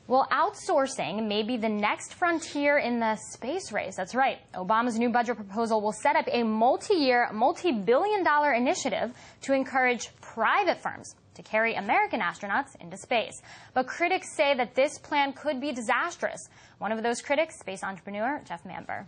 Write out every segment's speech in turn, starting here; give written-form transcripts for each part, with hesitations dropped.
Well, outsourcing may be the next frontier in the space race. That's right. Obama's new budget proposal will set up a multi-year, multi-billion-dollar initiative to encourage private firms to carry American astronauts into space. But critics say that this plan could be disastrous. One of those critics, space entrepreneur Jeff Manber.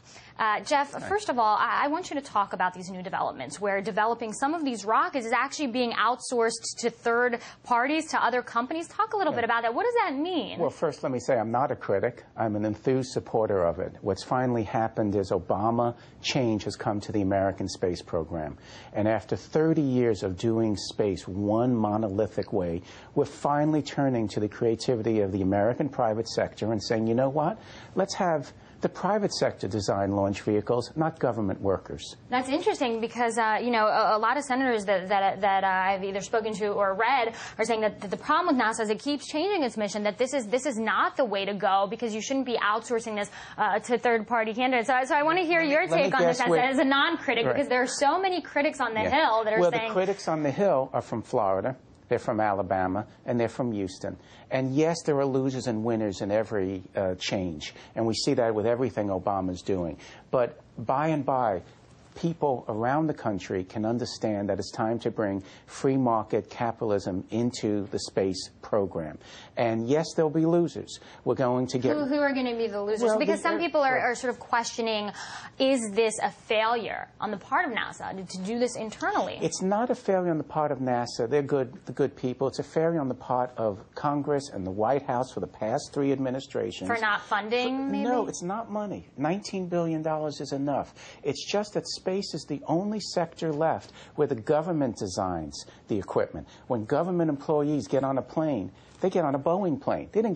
Jeff, first of all, I want you to talk about these new developments where developing some of these rockets is actually being outsourced to third parties, to other companies. Talk a little bit about that. What does that mean? Well, first, let me say I'm not a critic. I'm an enthused supporter of it. What's finally happened is Obama change has come to the American space program. And after 30 years of doing space one monolithic way, we're finally turning to the creativity of the American private sector and saying, you know what? Let's have the private sector design launch vehicles, not government workers. That's interesting because, you know, a lot of senators that I've either spoken to or read are saying that the problem with NASA is it keeps changing its mission, that this is not the way to go because you shouldn't be outsourcing this to third-party candidates. So I want to hear your take on this as a non-critic, because there are so many critics on the Hill that are saying... Well, the critics on the Hill are from Florida. They're from Alabama, and they're from Houston. And yes, there are losers and winners in every change, and we see that with everything Obama's doing. But by and by, people around the country can understand that it's time to bring free market capitalism into the space program. And yes, there'll be losers. We're going to get... Who are going to be the losers? Well, because some people are sort of questioning, is this a failure on the part of NASA to do this internally? It's not a failure on the part of NASA. They're the good people. It's a failure on the part of Congress and the White House for the past 3 administrations. For not funding, maybe? No, it's not money. $19 billion is enough. It's just that space is the only sector left where the government designs the equipment. When government employees get on a plane, they get on a Boeing plane. They don't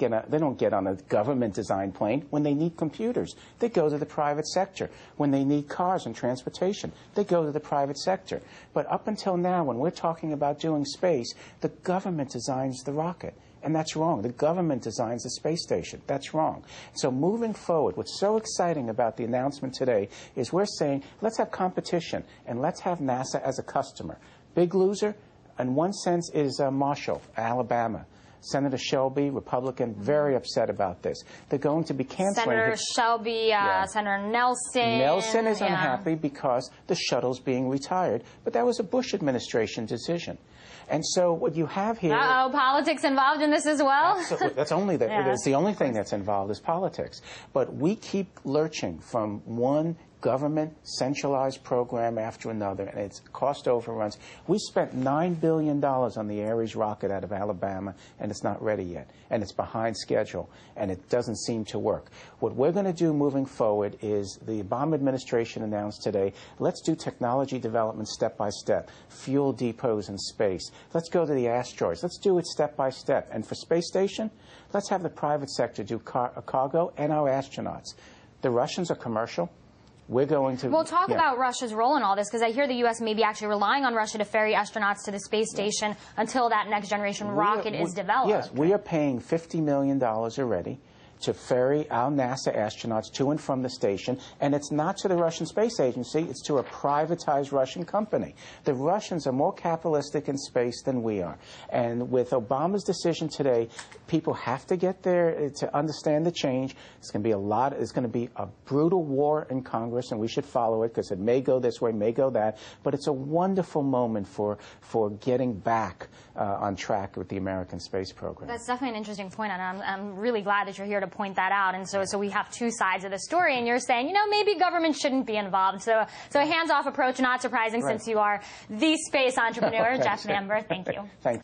get on a government-designed plane. When they need computers, they go to the private sector. When they need cars and transportation, they go to the private sector. But up until now, when we're talking about doing space, the government designs the rocket. And that's wrong. The government designs the space station. That's wrong. So moving forward, what's so exciting about the announcement today is we're saying, let's have competition, and let's have NASA as a customer. Big loser, in one sense, is Marshall, Alabama. Senator Shelby, Republican, very upset about this. They're going to be canceling... Senator Shelby, Senator Nelson... Nelson is unhappy because the shuttle's being retired, but that was a Bush administration decision. And so what you have here... Uh-oh, politics involved in this as well? Absolutely. That's only it's the only thing that's involved is politics. But we keep lurching from one government centralized program after another, and it's cost overruns. We spent $9 billion on the Ares rocket out of Alabama, and it's not ready yet, and it's behind schedule, and it doesn't seem to work. What we're going to do moving forward is the Obama administration announced today, let's do technology development step by step, fuel depots in space. Let's go to the asteroids. Let's do it step by step. And for space station, let's have the private sector do cargo and our astronauts. The Russians are commercial. We're going to... We'll talk about Russia's role in all this, because I hear the U.S. may be actually relying on Russia to ferry astronauts to the space station until that next-generation rocket is developed. Yes, we are paying $50 million already to ferry our NASA astronauts to and from the station, and it's not to the Russian Space Agency, it's to a privatized Russian company. The Russians are more capitalistic in space than we are. And with Obama's decision today, people have to get there to understand the change. It's going to be a brutal war in Congress, and we should follow it because it may go this way, may go that, but it's a wonderful moment for getting back on track with the American space program. That's definitely an interesting point, and I'm really glad that you're here to point that out. And so we have two sides of the story, and you're saying, you know, maybe government shouldn't be involved. So a hands-off approach, not surprising, since you are the space entrepreneur. Jeff Manber, thank you. Thank you.